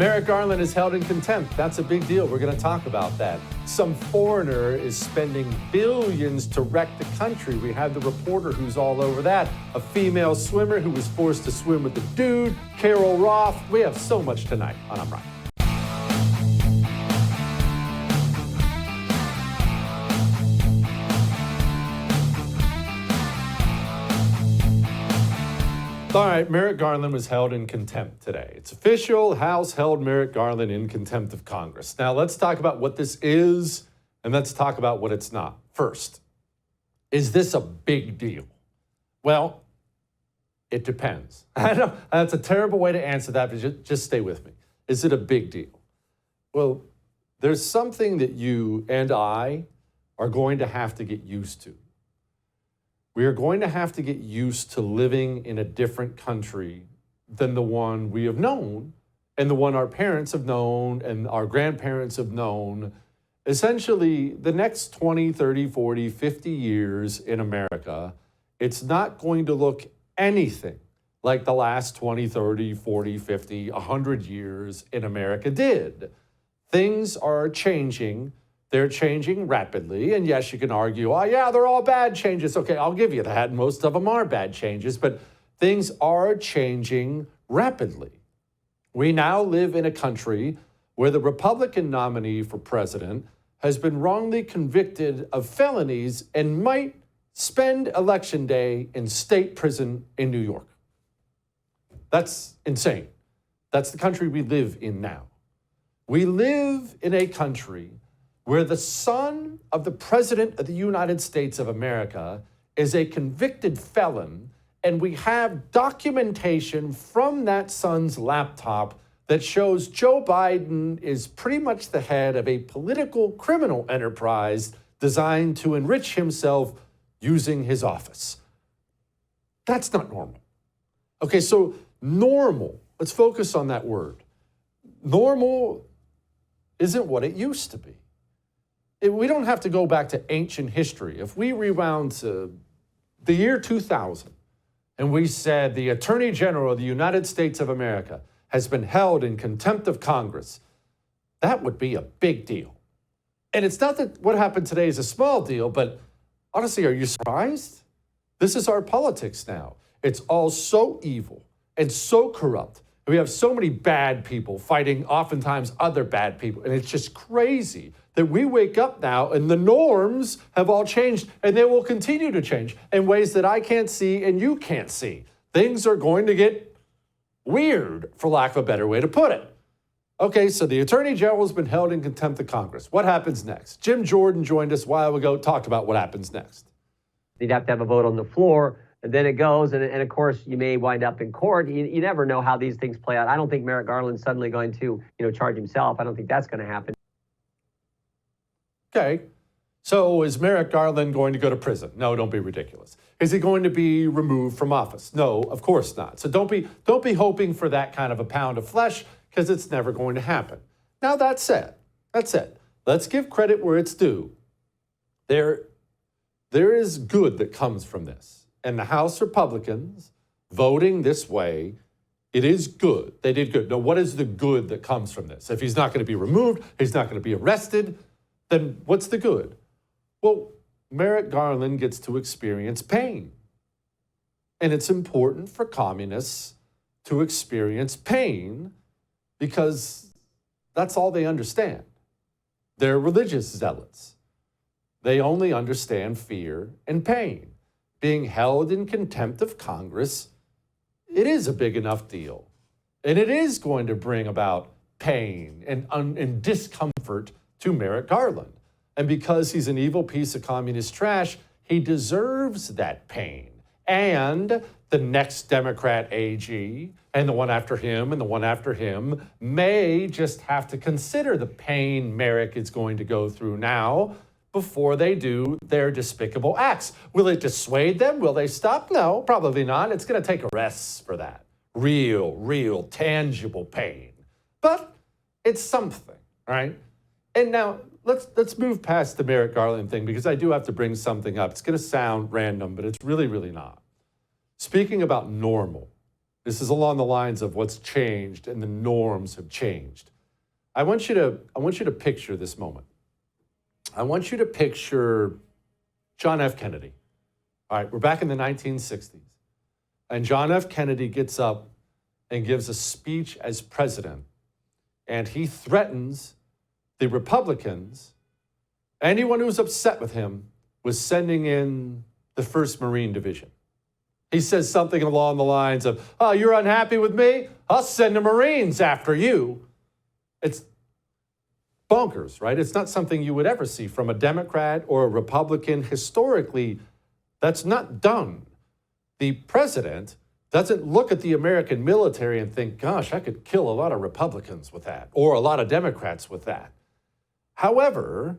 Merrick Garland is held in contempt. That's a big deal. We're going to talk about that. Some foreigner is spending billions to wreck the country. We had the reporter who's all over that. A female swimmer who was forced to swim with a dude. Carol Roth. We have so much tonight on I'm Right. All right, Merrick Garland was held in contempt today. It's official. House held Merrick Garland in contempt of Congress. Now, let's talk about what this is, and let's talk about what it's not. First, is this a big deal? Well, it depends. I know that's a terrible way to answer that, but just stay with me. Is it a big deal? Well, there's something that you and I are going to have to get used to. We are going to have to get used to living in a different country than the one we have known and the one our parents have known and our grandparents have known. Essentially, the next 20, 30, 40, 50 years in America, it's not going to look anything like the last 20, 30, 40, 50, 100 years in America did. Things are changing. They're changing rapidly. And yes, you can argue, oh, yeah, they're all bad changes. Okay, I'll give you that. Most of them are bad changes, but things are changing rapidly. We now live in a country where the Republican nominee for president has been wrongly convicted of felonies and might spend Election Day in state prison in New York. That's insane. That's the country we live in now. We live in a country where the son of the President of the United States of America is a convicted felon, and we have documentation from that son's laptop that shows Joe Biden is pretty much the head of a political criminal enterprise designed to enrich himself using his office. That's not normal. Okay, so normal, let's focus on that word. Normal isn't what it used to be. We don't have to go back to ancient history. If we rewound to the year 2000 and we said the Attorney General of the United States of America has been held in contempt of Congress, that would be a big deal. And it's not that what happened today is a small deal, but honestly, are you surprised? This is our politics now. It's all so evil and so corrupt. We have so many bad people fighting oftentimes other bad people, and it's just crazy that we wake up now and the norms have all changed, and they will continue to change in ways that I can't see and you can't see. Things are going to get weird, for lack of a better way to put it. Okay, so the Attorney General has been held in contempt of Congress. What happens next? Jim Jordan joined us a while ago, talked about what happens next. You'd have to have a vote on the floor, and then it goes, and of course, you may wind up in court. You never know how these things play out. I don't think Merrick Garland's suddenly going to, charge himself. I don't think that's going to happen. Okay, so is Merrick Garland going to go to prison? No, don't be ridiculous. Is he going to be removed from office? No, of course not. So don't be hoping for that kind of a pound of flesh, because it's never going to happen. Now, that said, let's give credit where it's due. There is good that comes from this. And the House Republicans voting this way, it is good. They did good. Now, what is the good that comes from this? If he's not going to be removed, he's not going to be arrested, then what's the good? Well, Merrick Garland gets to experience pain. And it's important for communists to experience pain because that's all they understand. They're religious zealots. They only understand fear and pain. Being held in contempt of Congress, it is a big enough deal. And it is going to bring about pain and discomfort to Merrick Garland. And because he's an evil piece of communist trash, he deserves that pain. And the next Democrat AG, and the one after him, and the one after him, may just have to consider the pain Merrick is going to go through now before they do their despicable acts. Will it dissuade them? Will they stop? No, probably not. It's going to take arrests for that. Real, tangible pain. But it's something, right? And now, let's move past the Merrick Garland thing, because I do have to bring something up. It's going to sound random, but it's really not. Speaking about normal, This is along the lines of what's changed and the norms have changed. I want you to picture this moment. I want you to picture John F. Kennedy. All right, we're back in the 1960s. And John F. Kennedy gets up and gives a speech as president. And he threatens the Republicans, anyone who's upset with him, with sending in the 1st Marine Division. He says something along the lines of, oh, you're unhappy with me? I'll send the Marines after you. It's bonkers, right? It's not something you would ever see from a Democrat or a Republican. Historically, that's not done. The president doesn't look at the American military and think, gosh, I could kill a lot of Republicans with that, or a lot of Democrats with that. However,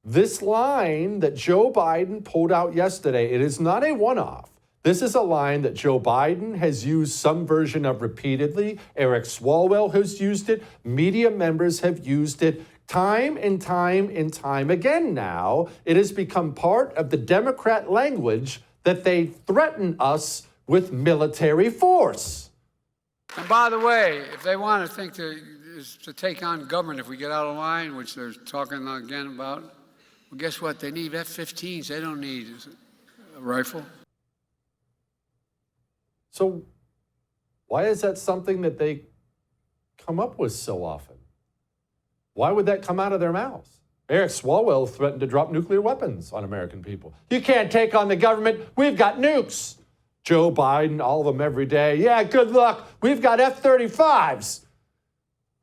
this line that Joe Biden pulled out yesterday, it is not a one-off. This is a line that Joe Biden has used some version of repeatedly. Eric Swalwell has used it. Media members have used it time and time and time again now. It has become part of the Democrat language that they threaten us with military force. And by the way, if they want to think to take on government, if we get out of line, which they're talking again about, well, guess what? They need F-15s. They don't need a rifle. So why is that something that they come up with so often? Why would that come out of their mouths? Eric Swalwell threatened to drop nuclear weapons on American people. You can't take on the government. We've got nukes. Joe Biden, all of them every day. Yeah, good luck. We've got F-35s.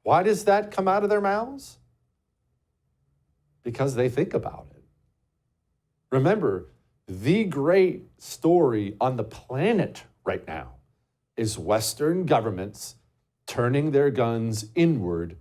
Why does that come out of their mouths? Because they think about it. Remember, the great story on the planet right now is Western governments turning their guns inward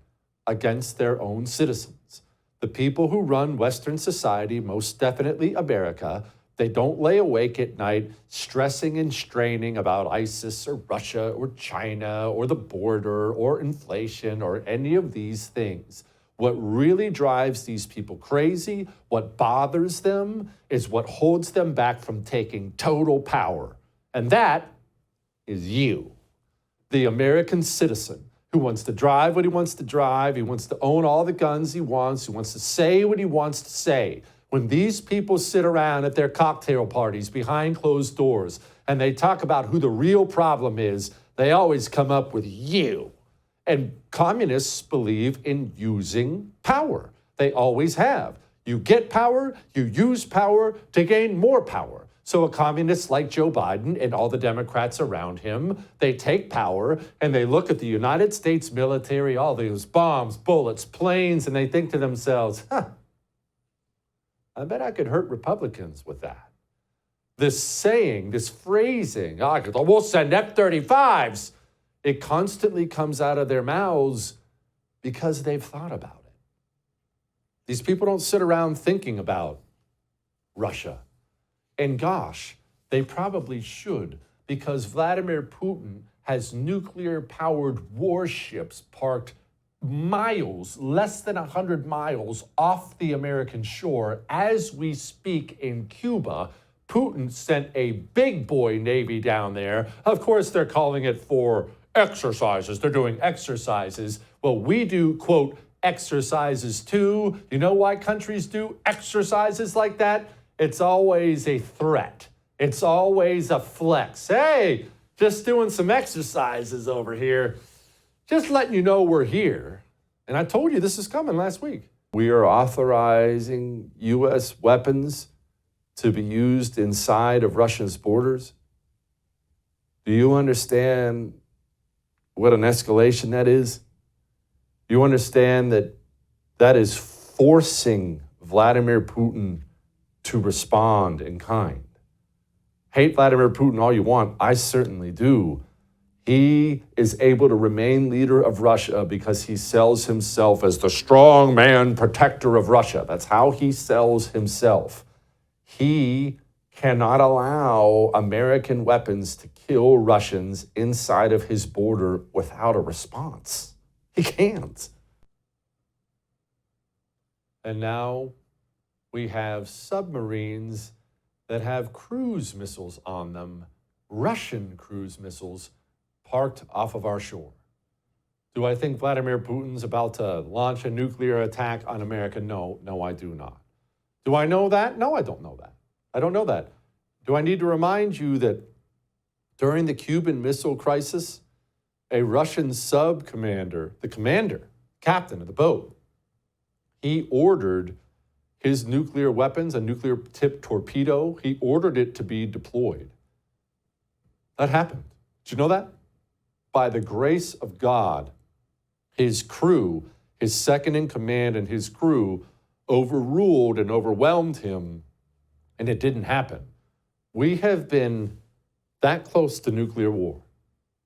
against their own citizens. The people who run Western society, most definitely America, they don't lay awake at night stressing and straining about ISIS or Russia or China or the border or inflation or any of these things. What really drives these people crazy, what bothers them, is what holds them back from taking total power. And that is you, the American citizen who wants to drive what he wants to drive, he wants to own all the guns he wants to say what he wants to say. When these people sit around at their cocktail parties behind closed doors and they talk about who the real problem is, they always come up with you. And communists believe in using power. They always have. You get power, you use power to gain more power. So a communist like Joe Biden and all the Democrats around him, they take power and they look at the United States military, all those bombs, bullets, planes, and they think to themselves, I bet I could hurt Republicans with that. This saying, this phrasing, we'll send F-35s, it constantly comes out of their mouths because they've thought about it. These people don't sit around thinking about Russia. And gosh, they probably should, because Vladimir Putin has nuclear-powered warships parked miles, less than 100 miles off the American shore. As we speak in Cuba, Putin sent a big boy Navy down there. Of course, they're calling it for exercises. They're doing exercises. Well, we do, quote, exercises too. You know why countries do exercises like that? It's always a threat. It's always a flex. Hey, just doing some exercises over here. Just letting you know we're here. And I told you this is coming last week. We are authorizing U.S. weapons to be used inside of Russia's borders. Do you understand what an escalation that is? You understand that that is forcing Vladimir Putin to respond in kind. Hate Vladimir Putin all you want. I certainly do. He is able to remain leader of Russia because he sells himself as the strong man protector of Russia. That's how he sells himself. He cannot allow American weapons to kill Russians inside of his border without a response. He can't. And now we have submarines that have cruise missiles on them, Russian cruise missiles, parked off of our shore. Do I think Vladimir Putin's about to launch a nuclear attack on America? No, I do not. Do I know that? No, I don't know that. I don't know that. Do I need to remind you that during the Cuban Missile Crisis, a Russian sub commander, captain of the boat, he ordered his nuclear weapons, a nuclear tipped torpedo, he ordered it to be deployed. That happened. Did you know that? By the grace of God, his crew, his second in command and his crew overruled and overwhelmed him, and it didn't happen. We have been that close to nuclear war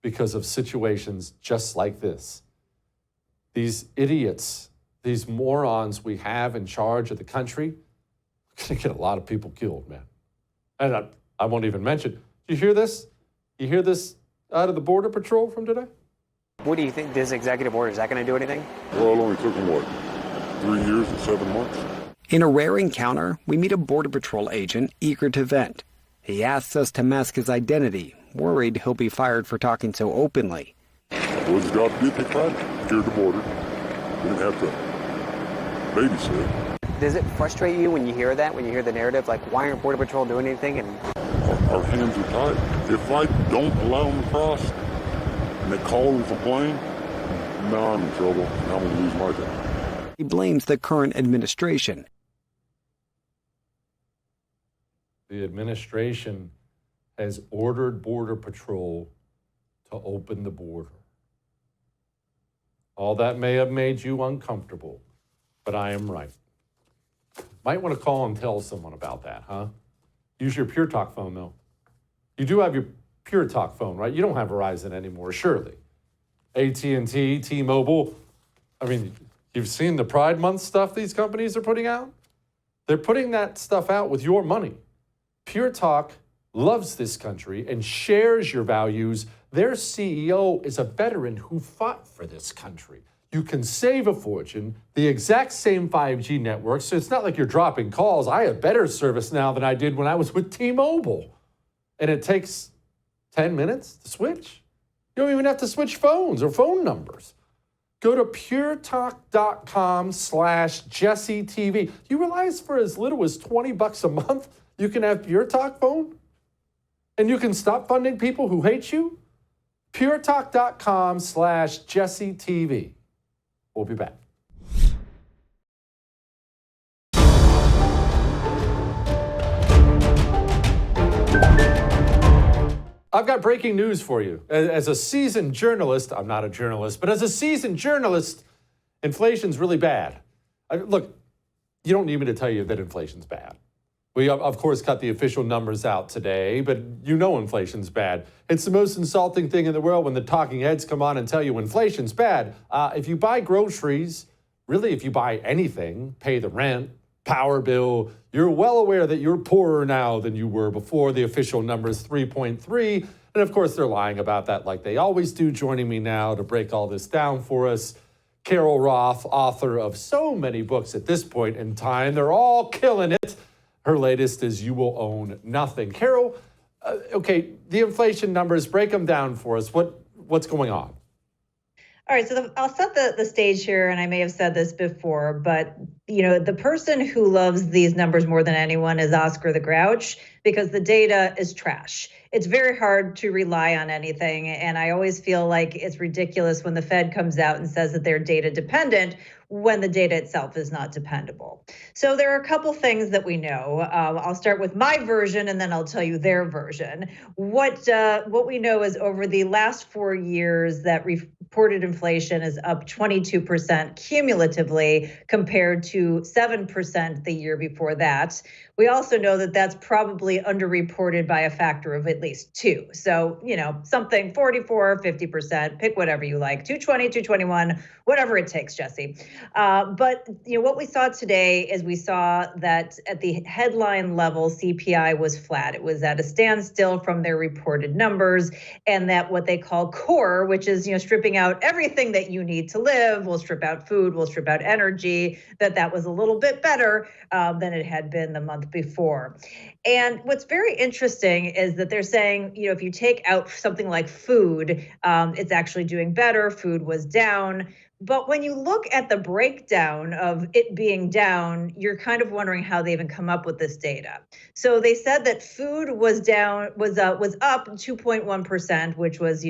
because of situations just like this. These idiots, these morons we have in charge of the country, are going to get a lot of people killed, man. And I won't even mention. Do you hear this? You hear this out of the Border Patrol from today? What do you think this executive order, is that going to do anything? Well, it only took him, 3 years and 7 months? In a rare encounter, we meet a Border Patrol agent eager to vent. He asks us to mask his identity, worried he'll be fired for talking so openly. Well, his job did take pride, secured the border. We didn't have to babysit. Does it frustrate you when you hear that, when you hear the narrative, like, why aren't Border Patrol doing anything? And our hands are tied. If I don't allow them to cross and they call and complain, now I'm in trouble and I'm going to lose my job. He blames the current administration. The administration has ordered Border Patrol to open the border. All that may have made you uncomfortable, but I am right. Might want to call and tell someone about that, huh? Use your Pure Talk phone, though. You do have your Pure Talk phone, right? You don't have Verizon anymore, surely. AT&T, T-Mobile. I mean, you've seen the Pride Month stuff these companies are putting out? They're putting that stuff out with your money. Pure Talk loves this country and shares your values. Their CEO is a veteran who fought for this country. You can save a fortune, the exact same 5G network, so it's not like you're dropping calls. I have better service now than I did when I was with T-Mobile. And it takes 10 minutes to switch. You don't even have to switch phones or phone numbers. Go to puretalk.com/JesseTV. You realize for as little as $20 a month, you can have Pure Talk phone? And you can stop funding people who hate you? puretalk.com/JesseTV. We'll be back. I've got breaking news for you. As a seasoned journalist, I'm not a journalist, but as a seasoned journalist, inflation's really bad. Look, you don't need me to tell you that inflation's bad. We, of course, cut the official numbers out today, but you know inflation's bad. It's the most insulting thing in the world when the talking heads come on and tell you inflation's bad. If you buy groceries, really if you buy anything, pay the rent, power bill, you're well aware that you're poorer now than you were before. The official number is 3.3. And of course, they're lying about that like they always do. Joining me now to break all this down for us, Carol Roth, author of so many books at this point in time. They're all killing it. Her latest is You Will Own Nothing. Carol, okay, the inflation numbers, break them down for us. What's going on? All right, so I'll set the stage here, and I may have said this before, but the person who loves these numbers more than anyone is Oscar the Grouch, because the data is trash. It's very hard to rely on anything, and I always feel like it's ridiculous when the Fed comes out and says that they're data dependent when the data itself is not dependable. So there are a couple things that we know. I'll start with my version, and then I'll tell you their version. What we know is over the last 4 years that reported inflation is up 22% cumulatively compared to 7% the year before that. We also know that that's probably underreported by a factor of at least 2. So, something 44, 50%, pick whatever you like, 220, 221, whatever it takes, Jesse. But what we saw today is we saw that at the headline level, CPI was flat. It was at a standstill from their reported numbers, and that what they call core, which is stripping out everything that you need to live, we'll strip out food, we'll strip out energy, that was a little bit better than it had been the month before. And what's very interesting is that they're saying, if you take out something like food, it's actually doing better. Food was down. But when you look at the breakdown of it being down, you're kind of wondering how they even come up with this data. So they said that food was up 2.1%, which was,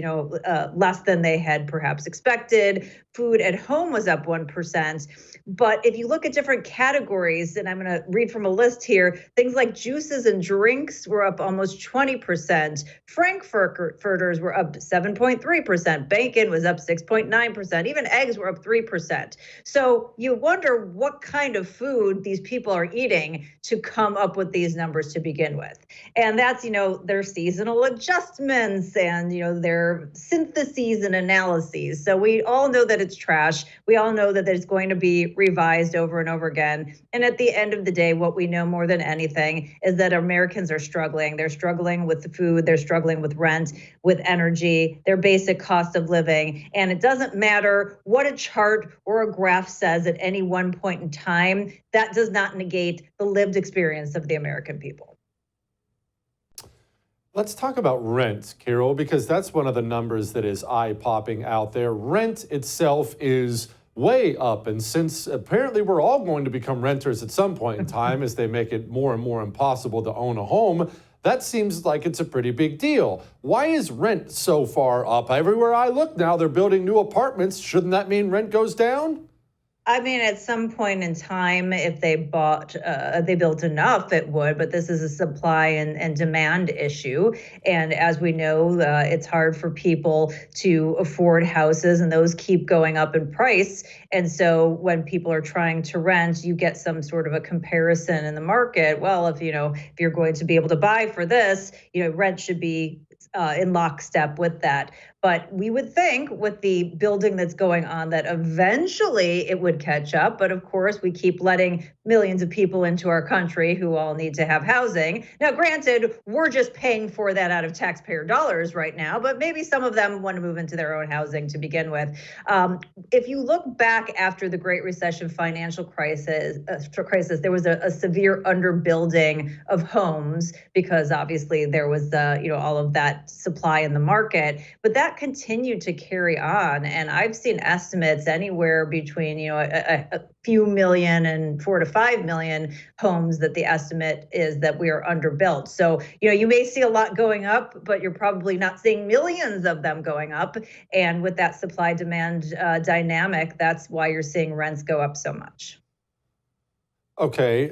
less than they had perhaps expected. Food at home was up 1%. But if you look at different categories, and I'm going to read from a list here, things like juices and drinks were up almost 20%. Frankfurters were up 7.3%. Bacon was up 6.9%. Even eggs were up 3%. So you wonder what kind of food these people are eating to come up with these numbers to begin with. And that's, their seasonal adjustments and, their syntheses and analyses. So we all know that it's trash. We all know that it's going to be revised over and over again. And at the end of the day, what we know more than anything is that Americans are struggling. They're struggling with the food. They're struggling with rent, with energy, their basic cost of living. And it doesn't matter what a chart or a graph says at any one point in time. That does not negate the lived experience of the American people. Let's talk about rent, Carol, because that's one of the numbers that is eye-popping out there. Rent itself is way up, and since apparently we're all going to become renters at some point in time as they make it more and more impossible to own a home, that seems like it's a pretty big deal. Why is rent so far up? Everywhere I look now, they're building new apartments. Shouldn't that mean rent goes down? I mean, at some point in time, if they built enough, it would, but this is a supply and demand issue. And as we know, it's hard for people to afford houses, and those keep going up in price. And so when people are trying to rent, you get some sort of a comparison in the market. Well, if you're going to be able to buy for this, rent should be in lockstep with that. But we would think with the building that's going on that eventually it would catch up. But of course, we keep letting millions of people into our country who all need to have housing. Now, granted, we're just paying for that out of taxpayer dollars right now, but maybe some of them want to move into their own housing to begin with. If you look back after the Great Recession financial crisis, there was a severe underbuilding of homes because obviously there was all of that supply in the market. But that continued to carry on, and I've seen estimates anywhere between a few million and 4 to 5 million homes that the estimate is that we are underbuilt. So you may see a lot going up, but you're probably not seeing millions of them going up. And with that supply demand dynamic, that's why you're seeing rents go up so much. Okay.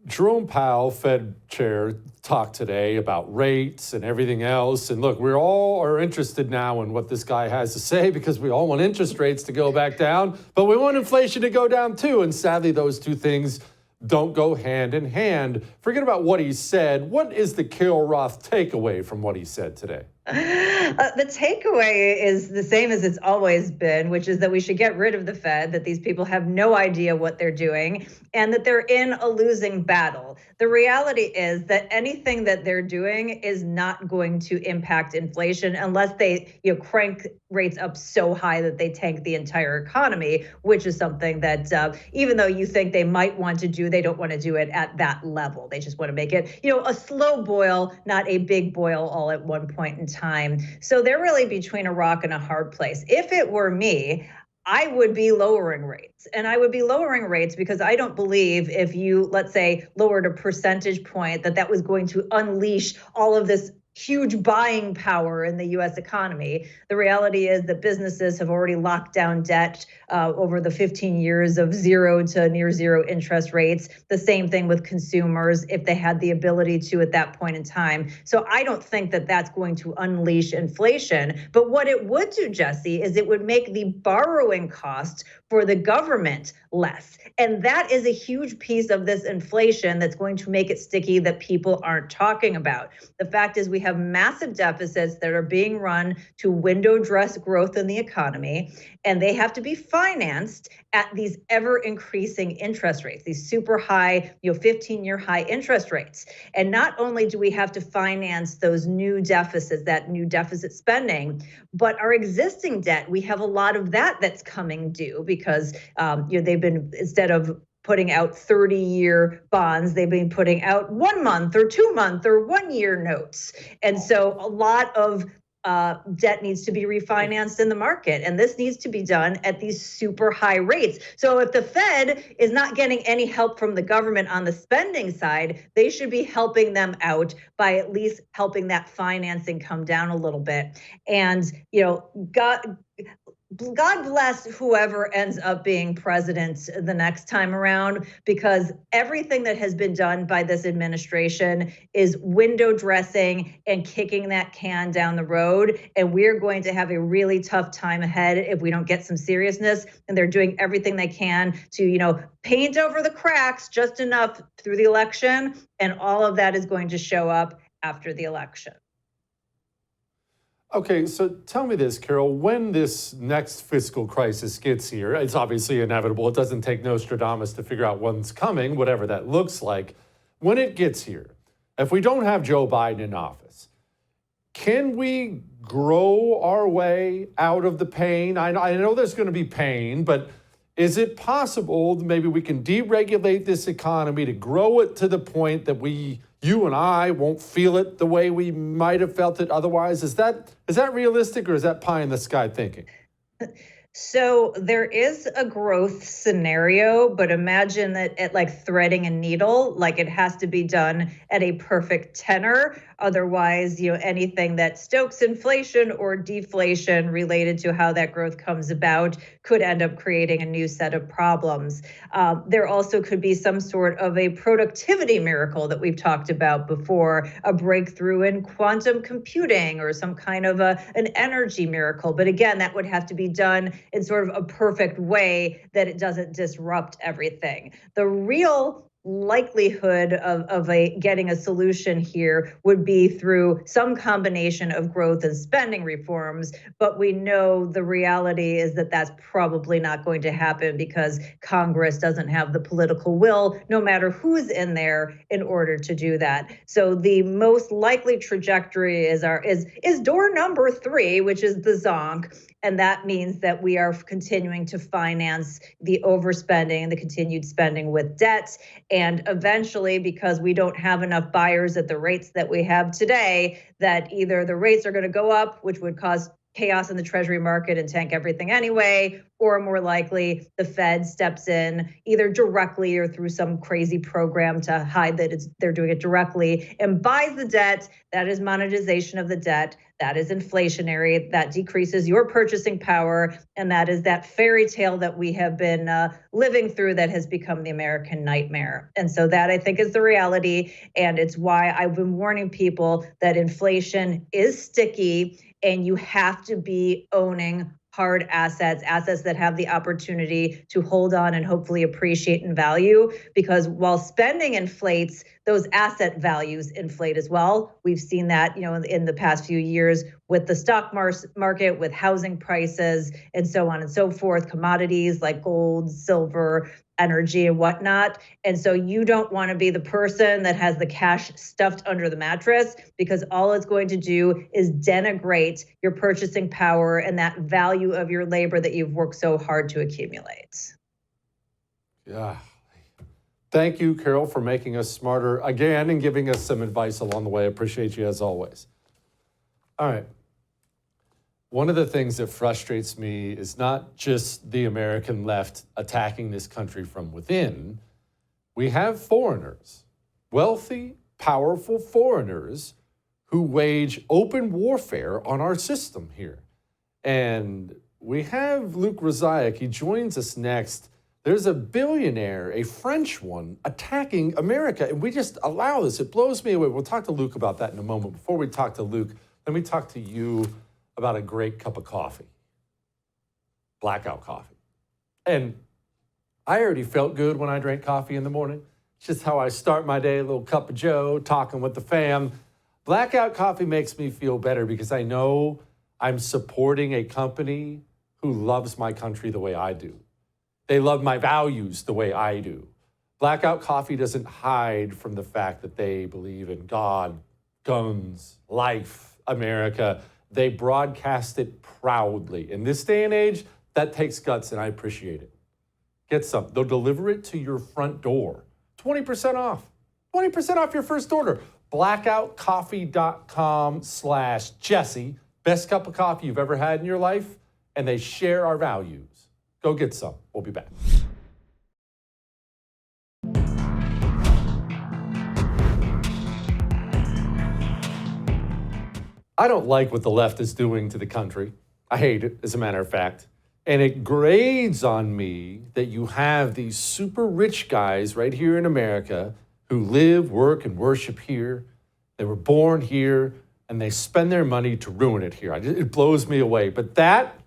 Jerome Powell, Fed chair, talked today about rates and everything else. And look, we all are interested now in what this guy has to say because we all want interest rates to go back down, but we want inflation to go down too. And sadly, those two things don't go hand in hand. Forget about what he said. What is the Carol Roth takeaway from what he said today? The takeaway is the same as it's always been, which is that we should get rid of the Fed, that these people have no idea what they're doing, and that they're in a losing battle. The reality is that anything that they're doing is not going to impact inflation unless they crank rates up so high that they tank the entire economy, which is something that even though you think they might want to do, they don't want to do it at that level. They just want to make it, a slow boil, not a big boil all at one point in time. So they're really between a rock and a hard place. If it were me, I would be lowering rates. And I would be lowering rates because I don't believe if you, let's say, lowered a percentage point, that was going to unleash all of this huge buying power in the U.S. economy. The reality is that businesses have already locked down debt over the 15 years of 0 to near zero interest rates. The same thing with consumers if they had the ability to at that point in time. So I don't think that that's going to unleash inflation. But what it would do, Jesse, is it would make the borrowing cost for the government less. And that is a huge piece of this inflation that's going to make it sticky that people aren't talking about. The fact is we have massive deficits that are being run to window dress growth in the economy, and they have to be financed at these ever increasing interest rates, these super high, 15-year high interest rates. And not only do we have to finance those new deficits, that new deficit spending, but our existing debt, we have a lot of that that's coming due because they've been, instead of putting out 30-year bonds. They've been putting out 1 month or 2 month or 1 year notes. And so a lot of debt needs to be refinanced in the market. And this needs to be done at these super high rates. So if the Fed is not getting any help from the government on the spending side, they should be helping them out by at least helping that financing come down a little bit. And, God bless whoever ends up being president the next time around, because everything that has been done by this administration is window dressing and kicking that can down the road. And we're going to have a really tough time ahead if we don't get some seriousness. And they're doing everything they can to, paint over the cracks just enough through the election. And all of that is going to show up after the election. Okay, so tell me this, Carol, when this next fiscal crisis gets here, it's obviously inevitable. It doesn't take Nostradamus to figure out when's coming, whatever that looks like. When it gets here, if we don't have Joe Biden in office, can we grow our way out of the pain? I know there's going to be pain, but is it possible maybe we can deregulate this economy to grow it to the point that you and I won't feel it the way we might have felt it otherwise? Is that realistic, or is that pie in the sky thinking? So there is a growth scenario, but imagine that at like threading a needle, like it has to be done at a perfect tenor. Otherwise, anything that stokes inflation or deflation related to how that growth comes about could end up creating a new set of problems. There also could be some sort of a productivity miracle that we've talked about before, a breakthrough in quantum computing or some kind of an energy miracle. But again, that would have to be done in sort of a perfect way that it doesn't disrupt everything. The real likelihood of getting a solution here would be through some combination of growth and spending reforms, but we know the reality is that that's probably not going to happen because Congress doesn't have the political will, no matter who's in there, in order to do that. So the most likely trajectory is door number 3, which is the zonk. And that means that we are continuing to finance the overspending, the continued spending with debt. And eventually, because we don't have enough buyers at the rates that we have today, that either the rates are going to go up, which would cause chaos in the Treasury market and tank everything anyway, or more likely the Fed steps in either directly or through some crazy program to hide that they're doing it directly and buys the debt. That is monetization of the debt. That is inflationary. That decreases your purchasing power. And that is that fairy tale that we have been living through that has become the American nightmare. And so that, I think, is the reality. And it's why I've been warning people that inflation is sticky and you have to be owning hard assets that have the opportunity to hold on and hopefully appreciate in value. Because while spending inflates, those asset values inflate as well. We've seen that, in the past few years with the stock market, with housing prices, and so on and so forth, commodities like gold, silver, energy, and whatnot. And so you don't want to be the person that has the cash stuffed under the mattress, because all it's going to do is denigrate your purchasing power and that value of your labor that you've worked so hard to accumulate. Yeah. Thank you, Carol, for making us smarter again and giving us some advice along the way. I appreciate you as always. All right. One of the things that frustrates me is not just the American left attacking this country from within. We have foreigners, wealthy, powerful foreigners who wage open warfare on our system here. And we have Luke Rosiak. He joins us next. There's a billionaire, a French one, attacking America, and we just allow this. It blows me away. We'll talk to Luke about that in a moment. Before we talk to Luke, let me talk to you about a great cup of coffee, blackout coffee. And I already felt good when I drank coffee in the morning. It's just how I start my day, a little cup of joe, talking with the fam. Blackout coffee makes me feel better because I know I'm supporting a company who loves my country the way I do. They love my values the way I do. Blackout Coffee doesn't hide from the fact that they believe in God, guns, life, America. They broadcast it proudly. In this day and age, that takes guts, and I appreciate it. Get some. They'll deliver it to your front door. 20% off. 20% off your first order. blackoutcoffee.com/Jesse. Best cup of coffee you've ever had in your life, and they share our values. Go get some. We'll be back. I don't like what the left is doing to the country. I hate it, as a matter of fact. And it grades on me that you have these super rich guys right here in America who live, work, and worship here. They were born here, and they spend their money to ruin it here. It blows me away. But that,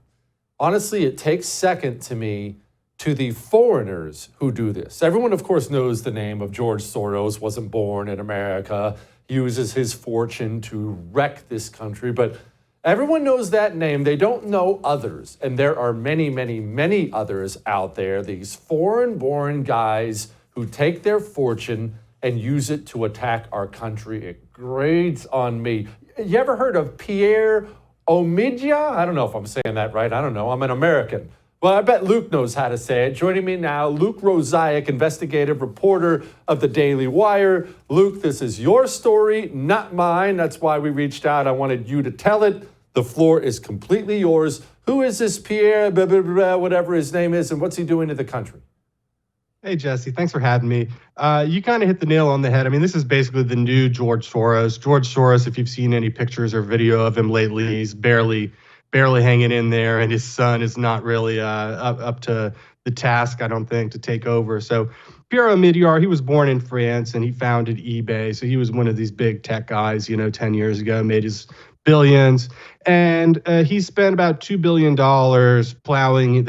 honestly, it takes second to me to the foreigners who do this. Everyone, of course, knows the name of George Soros, wasn't born in America, uses his fortune to wreck this country. But everyone knows that name. They don't know others. And there are many, many, many others out there, these foreign-born guys who take their fortune and use it to attack our country. It grades on me. You ever heard of Pierre Omidyar? I don't know if I'm saying that right. I don't know. I'm an American. Well, I bet Luke knows how to say it. Joining me now, Luke Rosiak, investigative reporter of the Daily Wire. Luke, this is your story, not mine. That's why we reached out. I wanted you to tell it. The floor is completely yours. Who is this Pierre, blah, blah, blah, whatever his name is, and what's he doing to the country? Hey, Jesse, thanks for having me. You kind of hit the nail on the head. I mean, this is basically the new George Soros. George Soros, if you've seen any pictures or video of him lately, he's barely hanging in there, and his son is not really up to the task, I don't think, to take over. So Pierre Omidyar, he was born in France, and he founded eBay. So he was one of these big tech guys, 10 years ago, made his billions. And he spent about $2 billion plowing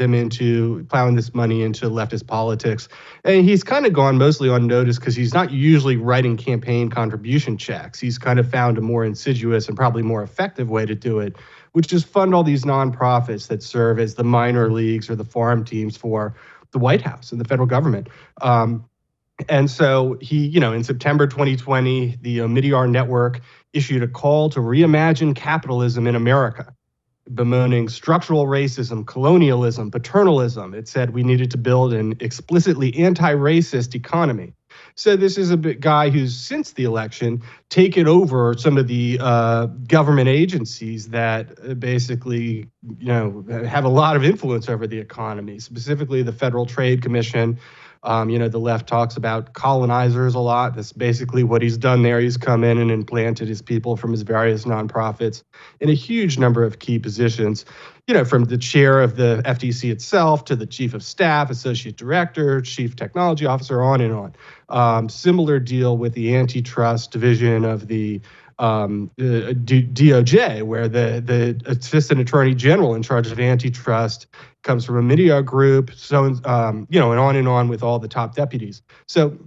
this money into leftist politics. And he's kind of gone mostly unnoticed because he's not usually writing campaign contribution checks. He's kind of found a more insidious and probably more effective way to do it, which is fund all these nonprofits that serve as the minor leagues or the farm teams for the White House and the federal government. And so he, in September 2020, the Omidyar Network issued a call to reimagine capitalism in America, bemoaning structural racism, colonialism, paternalism. It said we needed to build an explicitly anti-racist economy. So this is a guy who's, since the election, taken over some of the government agencies that basically, have a lot of influence over the economy, specifically the Federal Trade Commission. The left talks about colonizers a lot. That's basically what he's done there. He's come in and implanted his people from his various nonprofits in a huge number of key positions, from the chair of the FTC itself to the chief of staff, associate director, chief technology officer, on and on. Similar deal with the antitrust division of the DOJ, where the assistant attorney general in charge of antitrust comes from a Omidyar group, and on with all the top deputies. So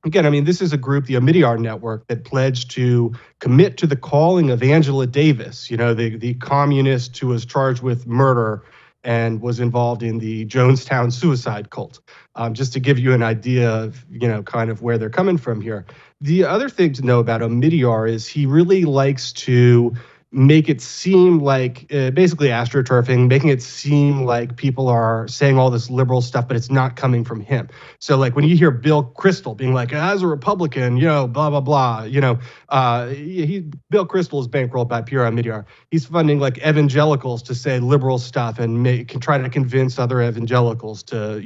again, this is a group, the Omidyar Network, that pledged to commit to the calling of Angela Davis, the communist who was charged with murder and was involved in the Jonestown suicide cult. Just to give you an idea of, kind of where they're coming from here. The other thing to know about Omidyar is he really likes to make it seem like, basically astroturfing, making it seem like people are saying all this liberal stuff, but it's not coming from him. So like when you hear Bill Kristol being like, as a Republican, blah, blah, blah, Bill Kristol is bankrolled by Pierre Omidyar. He's funding like evangelicals to say liberal stuff and can try to convince other evangelicals to,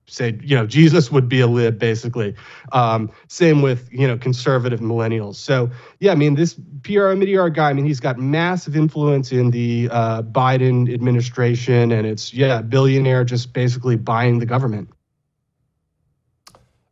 say, Jesus would be a lib, basically. Same with, conservative millennials. So, this Pierre Omidyar guy, he's got massive influence in the Biden administration, and it's, billionaire just basically buying the government.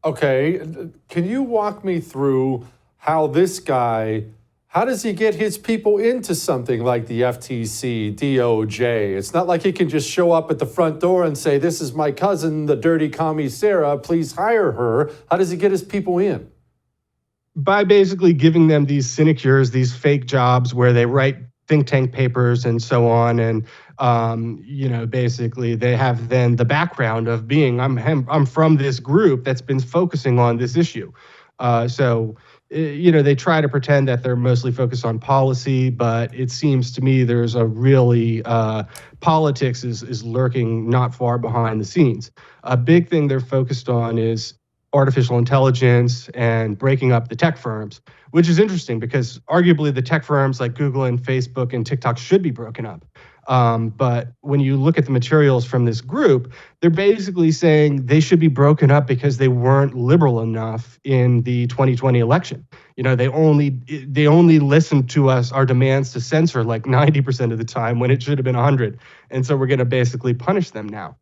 Okay. Can you walk me through how this guy, how does he get his people into something like the FTC, DOJ? It's not like he can just show up at the front door and say, this is my cousin, the dirty commie Sarah, please hire her. How does he get his people in? By basically giving them these sinecures, these fake jobs where they write think tank papers and so on. And, basically they have then the background of being, I'm from this group that's been focusing on this issue. So they try to pretend that they're mostly focused on policy, but it seems to me there's a really politics is lurking not far behind the scenes. A big thing they're focused on is artificial intelligence and breaking up the tech firms, which is interesting because arguably the tech firms like Google and Facebook and TikTok should be broken up. But when you look at the materials from this group, they're basically saying they should be broken up because they weren't liberal enough in the 2020 election. They only listened to our demands to censor like 90% of the time when it should have been 100. And so we're going to basically punish them now.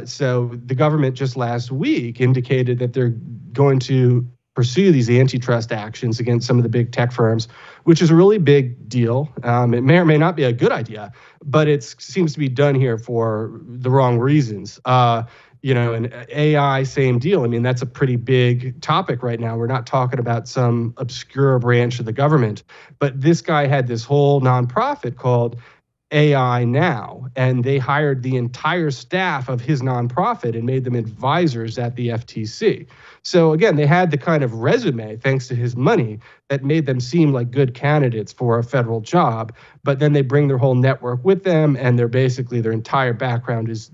So the government just last week indicated that they're going to pursue these antitrust actions against some of the big tech firms, which is a really big deal. It may or may not be a good idea, but it seems to be done here for the wrong reasons. And AI, same deal. I mean, that's a pretty big topic right now. We're not talking about some obscure branch of the government, but this guy had this whole nonprofit called AI Now, and they hired the entire staff of his nonprofit and made them advisors at the FTC. So again, they had the kind of resume, thanks to his money, that made them seem like good candidates for a federal job. But then they bring their whole network with them, and their entire background is,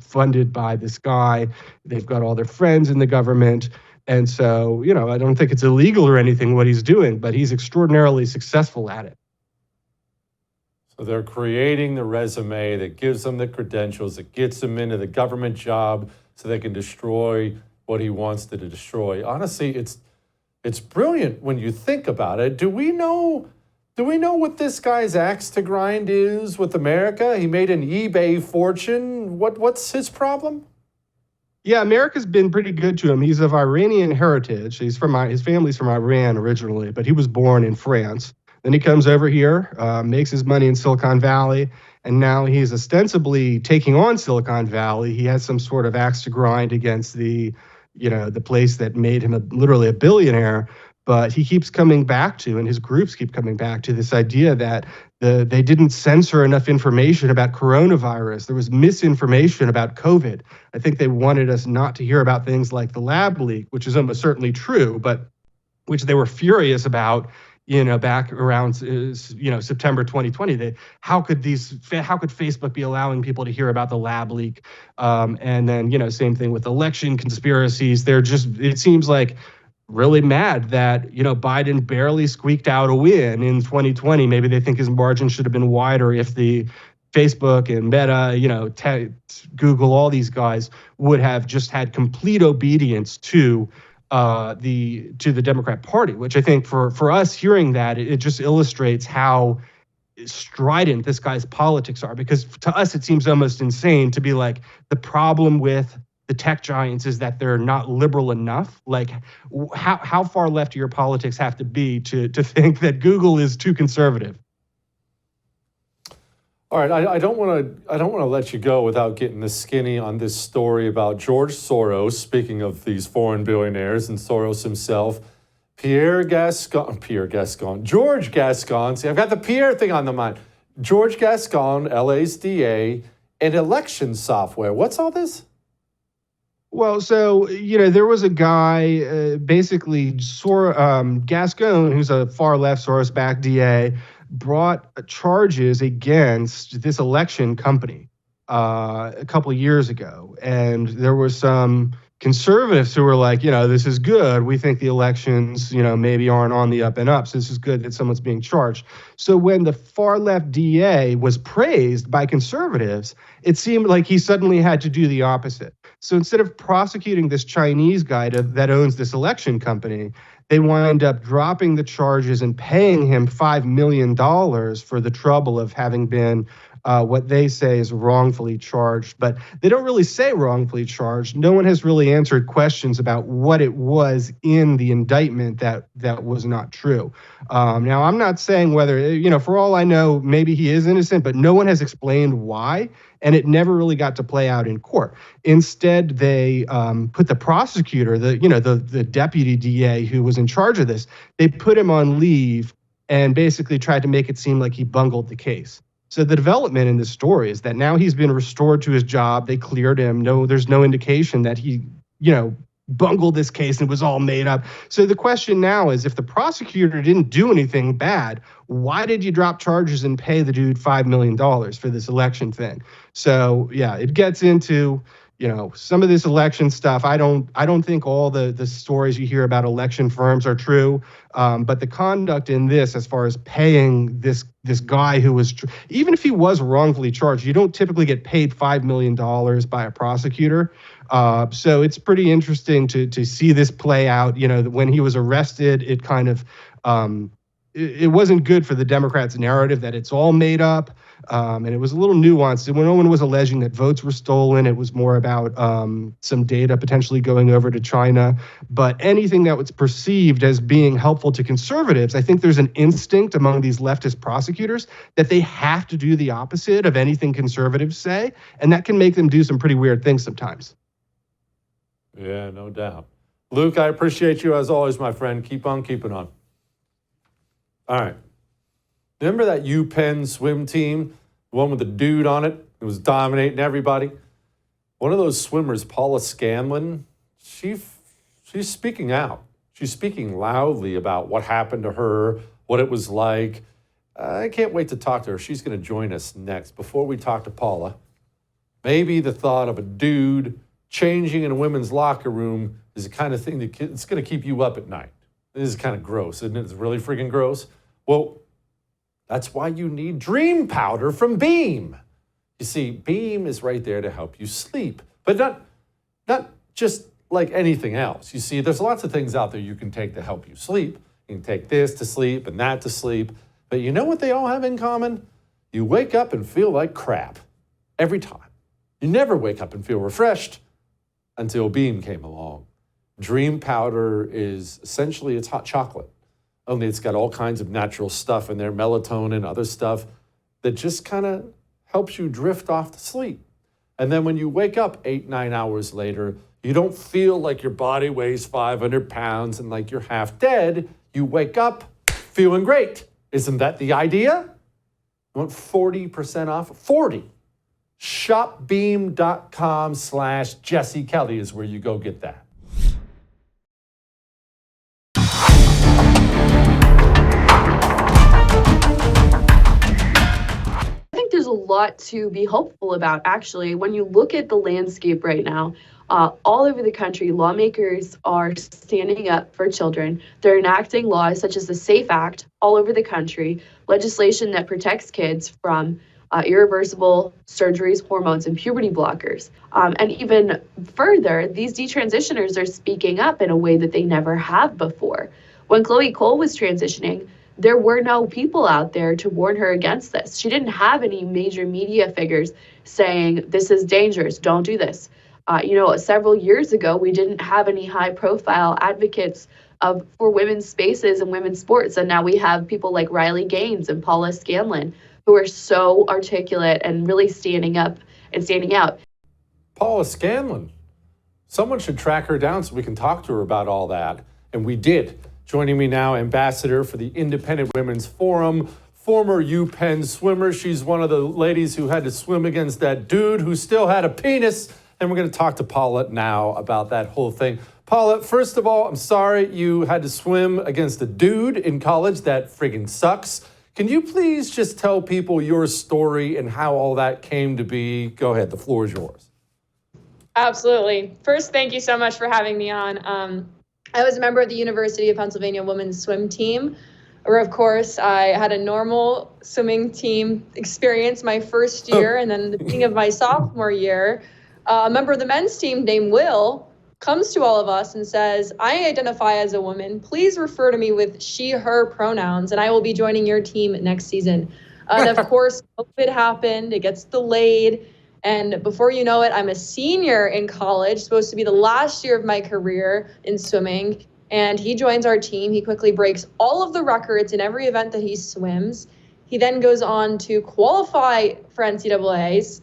funded by this guy. They've got all their friends in the government. And so, I don't think it's illegal or anything what he's doing, but he's extraordinarily successful at it. So they're creating the resume that gives them the credentials, that gets them into the government job so they can destroy what he wants to destroy. Honestly, it's brilliant when you think about it. Do we know what this guy's axe to grind is with America? He made an eBay fortune. What's his problem? Yeah, America's been pretty good to him. He's of Iranian heritage. His family's from Iran originally, but he was born in France. Then he comes over here, makes his money in Silicon Valley, and now he's ostensibly taking on Silicon Valley. He has some sort of axe to grind against the place that made him literally a billionaire. But he keeps coming back to, and his groups keep coming back to, this idea that they didn't censor enough information about coronavirus. There was misinformation about COVID. I think they wanted us not to hear about things like the lab leak, which is almost certainly true, but which they were furious about. Back around, September 2020, how could Facebook be allowing people to hear about the lab leak? And then, same thing with election conspiracies. It seems like really mad that, Biden barely squeaked out a win in 2020. Maybe they think his margin should have been wider if the Facebook and Meta, Google, all these guys would have just had complete obedience to the Democrat Party, which I think for us hearing that, it just illustrates how strident this guy's politics are. Because to us, it seems almost insane to be like, the problem with the tech giants is that they're not liberal enough. Like, how far left do your politics have to be to think that Google is too conservative? All right, I don't want to let you go without getting the skinny on this story about George Soros. Speaking of these foreign billionaires and Soros himself, George Gascon. See, I've got the Pierre thing on the mind. George Gascon, LA's DA, and election software. What's all this? Well, so, there was a guy, Gascon, who's a far-left Soros-backed DA, brought charges against this election company a couple of years ago. And there were some conservatives who were like, this is good. We think the elections, maybe aren't on the up and up. So this is good that someone's being charged. So when the far left DA was praised by conservatives, it seemed like he suddenly had to do the opposite. So instead of prosecuting this Chinese guy that owns this election company, they wind up dropping the charges and paying him $5 million for the trouble of having been what they say is wrongfully charged. But they don't really say wrongfully charged. No one has really answered questions about what it was in the indictment that was not true. Now, I'm not saying whether, for all I know, maybe he is innocent, but no one has explained why. And it never really got to play out in court. Instead, they put the prosecutor, the deputy DA who was in charge of this, they put him on leave and basically tried to make it seem like he bungled the case. So the development in this story is that now he's been restored to his job. They cleared him. There's no indication that he, bungled this case and it was all made up. So the question now is, if the prosecutor didn't do anything bad, why did you drop charges and pay the dude $5 million for this election thing? So yeah, it gets into, some of this election stuff. I don't think all the stories you hear about election firms are true, but the conduct in this, as far as paying this guy who was, even if he was wrongfully charged, you don't typically get paid $5 million by a prosecutor. So it's pretty interesting to see this play out. When he was arrested, it kind of it wasn't good for the Democrats' narrative that it's all made up. And it was a little nuanced. When no one was alleging that votes were stolen, it was more about some data potentially going over to China. But anything that was perceived as being helpful to conservatives, I think there's an instinct among these leftist prosecutors that they have to do the opposite of anything conservatives say. And that can make them do some pretty weird things sometimes. Yeah, no doubt. Luke, I appreciate you as always, my friend. Keep on keeping on. All right. Remember that UPenn swim team, the one with the dude on it? It was dominating everybody. One of those swimmers, Paula Scanlan, she's speaking out. She's speaking loudly about what happened to her, what it was like. I can't wait to talk to her. She's going to join us next. Before we talk to Paula, maybe the thought of a dude changing in a women's locker room is the kind of thing that's going to keep you up at night. This is kind of gross, isn't it? It's really freaking gross. Well, that's why you need Dream Powder from Beam. You see, Beam is right there to help you sleep, but not just like anything else. You see, there's lots of things out there you can take to help you sleep. You can take this to sleep and that to sleep, but you know what they all have in common? You wake up and feel like crap every time. You never wake up and feel refreshed until Beam came along. Dream Powder is essentially, it's hot chocolate. Only it's got all kinds of natural stuff in there, melatonin, other stuff that just kind of helps you drift off to sleep. And then when you wake up 8-9 hours later, you don't feel like your body weighs 500 pounds and like you're half dead. You wake up feeling great. Isn't that the idea? You want 40% off? 40. Shopbeam.com/Jesse Kelly is where you go get that. There's a lot to be hopeful about, actually. When you look at the landscape right now, all over the country, lawmakers are standing up for children. They're enacting laws such as the SAFE Act all over the country, legislation that protects kids from irreversible surgeries, hormones, and puberty blockers. And even further, these detransitioners are speaking up in a way that they never have before. When Chloe Cole was transitioning, there were no people out there to warn her against this. She didn't have any major media figures saying, this is dangerous, don't do this. Several years ago, we didn't have any high-profile advocates for women's spaces and women's sports. And now we have people like Riley Gaines and Paula Scanlan, who are so articulate and really standing up and standing out. Paula Scanlan. Someone should track her down so we can talk to her about all that. And we did. Joining me now, ambassador for the Independent Women's Forum, former UPenn swimmer. She's one of the ladies who had to swim against that dude who still had a penis. And we're going to talk to Paula now about that whole thing. Paula, first of all, I'm sorry you had to swim against a dude in college. That friggin' sucks. Can you please just tell people your story and how all that came to be? Go ahead, the floor is yours. Absolutely. First, thank you so much for having me on. I was a member of the University of Pennsylvania women's swim team, where, of course, I had a normal swimming team experience my first year, and then the beginning of my sophomore year, a member of the men's team named Will comes to all of us and says, I identify as a woman. Please refer to me with she, her pronouns, and I will be joining your team next season. And of course, COVID happened. It gets delayed. And before you know it, I'm a senior in college, supposed to be the last year of my career in swimming. And he joins our team. He quickly breaks all of the records in every event that he swims. He then goes on to qualify for NCAAs,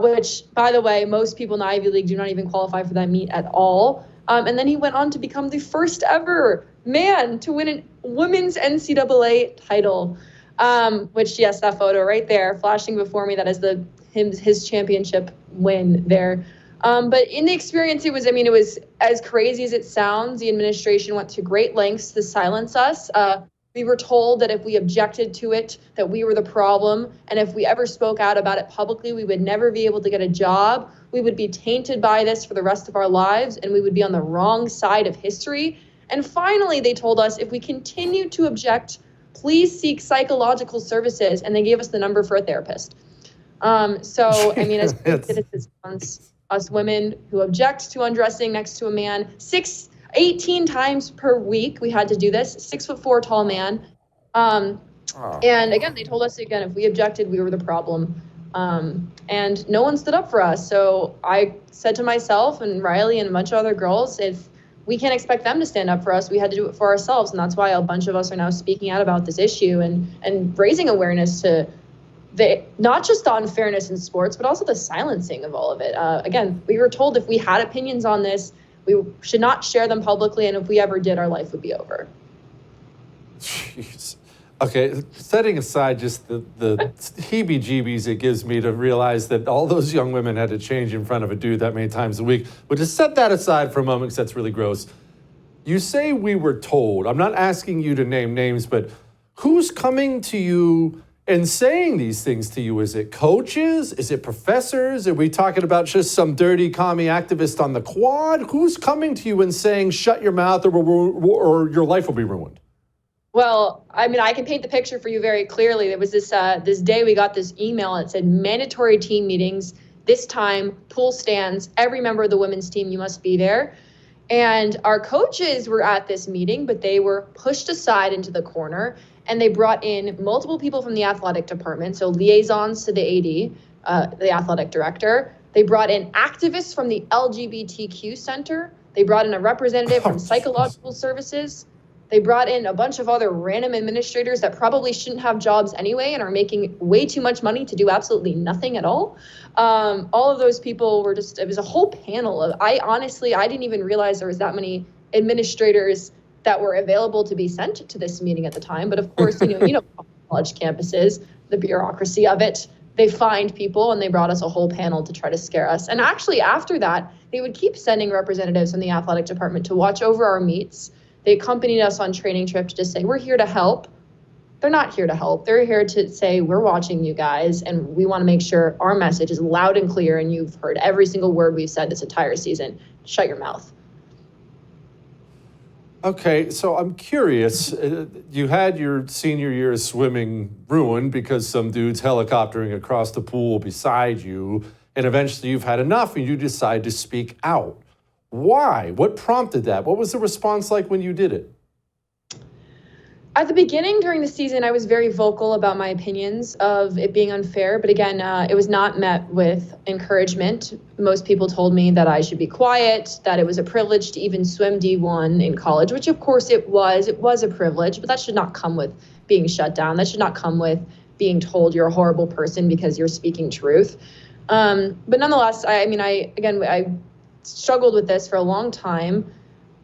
which, by the way, most people in the Ivy League do not even qualify for that meet at all. And then he went on to become the first ever man to win a women's NCAA title, which, yes, that photo right there flashing before me, that is his championship win there. But in the experience, it was as crazy as it sounds. The administration went to great lengths to silence us. We were told that if we objected to it, that we were the problem. And if we ever spoke out about it publicly, we would never be able to get a job. We would be tainted by this for the rest of our lives, and we would be on the wrong side of history. And finally, they told us if we continue to object, please seek psychological services. And they gave us the number for a therapist. As citizens, us women who object to undressing next to a man, 18 times per week we had to do this, 6'4" tall man. And again, they told us if we objected, we were the problem. And no one stood up for us. So I said to myself and Riley and a bunch of other girls, if we can't expect them to stand up for us, we had to do it for ourselves. And that's why a bunch of us are now speaking out about this issue and raising awareness to not just the unfairness in sports, but also the silencing of all of it. Again, we were told if we had opinions on this, we should not share them publicly, and if we ever did, our life would be over. Jeez. Okay, setting aside just the heebie-jeebies it gives me to realize that all those young women had to change in front of a dude that many times a week, but just set that aside for a moment because that's really gross. You say we were told. I'm not asking you to name names, but who's coming to you and saying these things to you? Is it coaches? Is it professors? Are we talking about just some dirty commie activist on the quad? Who's coming to you and saying, shut your mouth or your life will be ruined? Well, I can paint the picture for you very clearly. There was this day we got this email. It said mandatory team meetings. This time, pool stands. Every member of the women's team, you must be there. And our coaches were at this meeting, but they were pushed aside into the corner. And they brought in multiple people from the athletic department, so liaisons to the AD, the athletic director. They brought in activists from the LGBTQ center. They brought in a representative from psychological services. They brought in a bunch of other random administrators that probably shouldn't have jobs anyway and are making way too much money to do absolutely nothing at all. All of those people were it was a whole panel of, I didn't even realize there was that many administrators that were available to be sent to this meeting at the time. But of course, you know college campuses, the bureaucracy of it, they find people and they brought us a whole panel to try to scare us. And actually after that, they would keep sending representatives from the athletic department to watch over our meets. They accompanied us on training trips to say, we're here to help. They're not here to help. They're here to say, we're watching you guys and we want to make sure our message is loud and clear and you've heard every single word we've said this entire season. Shut your mouth. Okay, so I'm curious. You had your senior year of swimming ruined because some dude's helicoptering across the pool beside you, and eventually you've had enough and you decide to speak out. Why? What prompted that? What was the response like when you did it? At the beginning during the season, I was very vocal about my opinions of it being unfair. But again, it was not met with encouragement. Most people told me that I should be quiet, that it was a privilege to even swim D1 in college, which of course it was. It was a privilege, but that should not come with being shut down. That should not come with being told you're a horrible person because you're speaking truth. But nonetheless, I struggled with this for a long time.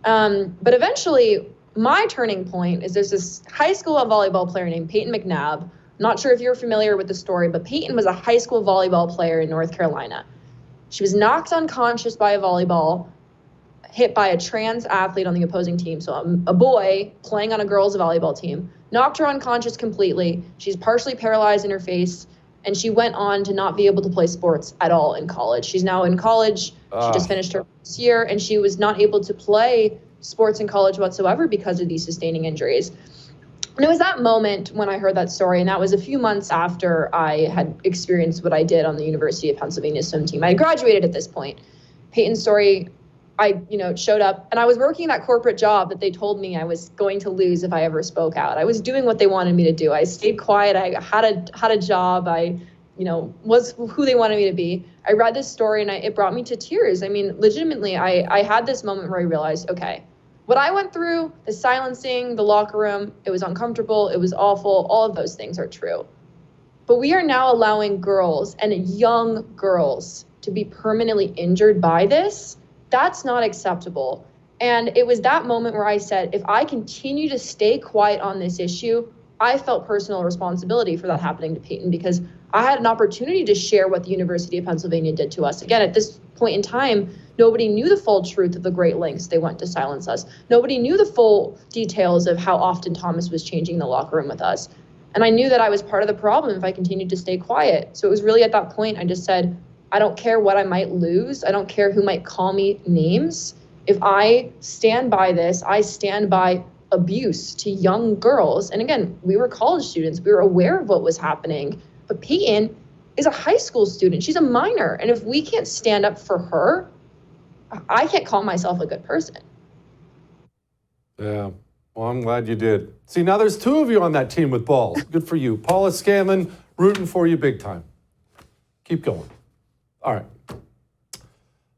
But eventually, my turning point is there's this high school volleyball player named Peyton McNabb. I'm not sure if you're familiar with the story, but Peyton was a high school volleyball player in North Carolina. She was knocked unconscious by a volleyball, hit by a trans athlete on the opposing team. So a boy playing on a girls' volleyball team, knocked her unconscious completely. She's partially paralyzed in her face, and she went on to not be able to play sports at all in college. She's now in college. She just finished her first year, and she was not able to play sports in college whatsoever because of these sustaining injuries. And it was that moment when I heard that story, and that was a few months after I had experienced what I did on the University of Pennsylvania swim team. I had graduated at this point. Peyton's story, showed up, and I was working that corporate job that they told me I was going to lose if I ever spoke out. I was doing what they wanted me to do. I stayed quiet. I had a job. I was who they wanted me to be. I read this story and it brought me to tears. Legitimately, I had this moment where I realized, okay, what I went through, the silencing, the locker room, it was uncomfortable, it was awful, all of those things are true. But we are now allowing girls and young girls to be permanently injured by this. That's not acceptable. And it was that moment where I said, if I continue to stay quiet on this issue, I felt personal responsibility for that happening to Peyton because I had an opportunity to share what the University of Pennsylvania did to us. Again, at this point in time, nobody knew the full truth of the great lengths they went to silence us. Nobody knew the full details of how often Thomas was changing the locker room with us. And I knew that I was part of the problem if I continued to stay quiet. So it was really at that point I just said, I don't care what I might lose. I don't care who might call me names. If I stand by this, I stand by abuse to young girls. And again, we were college students. We were aware of what was happening. But Peyton is a high school student. She's a minor. And if we can't stand up for her, I can't call myself a good person. Yeah. Well, I'm glad you did. See, now there's two of you on that team with balls. Good for you. Paula, Scanlan, rooting for you big time. Keep going. All right.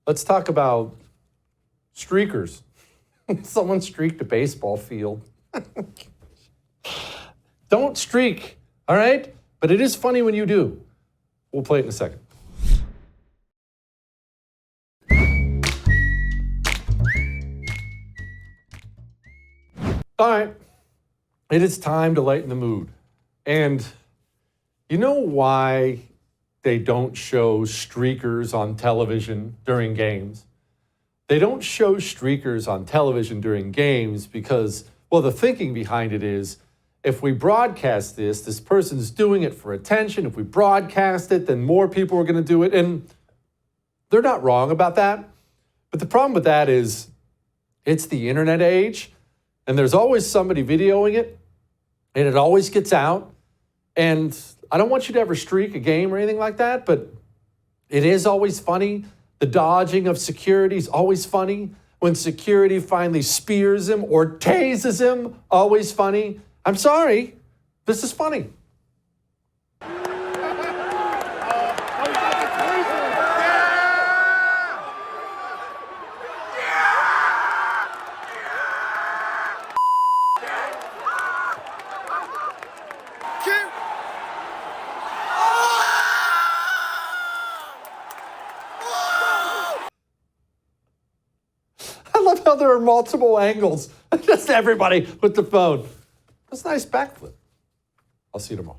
Let's talk about streakers. Someone streaked a baseball field. Don't streak, all right? But it is funny when you do. We'll play it in a second. All right. It is time to lighten the mood. And you know why they don't show streakers on television during games? They don't show streakers on television during games because, well, the thinking behind it is, if we broadcast this person's doing it for attention. If we broadcast it, then more people are going to do it. And they're not wrong about that. But the problem with that is it's the internet age, and there's always somebody videoing it, and it always gets out. And I don't want you to ever streak a game or anything like that, but it is always funny. The dodging of security is always funny. When security finally spears him or tases him, always funny. I'm sorry, this is funny. I love how there are multiple angles. Just everybody with the phone. That's a nice backflip. I'll see you tomorrow.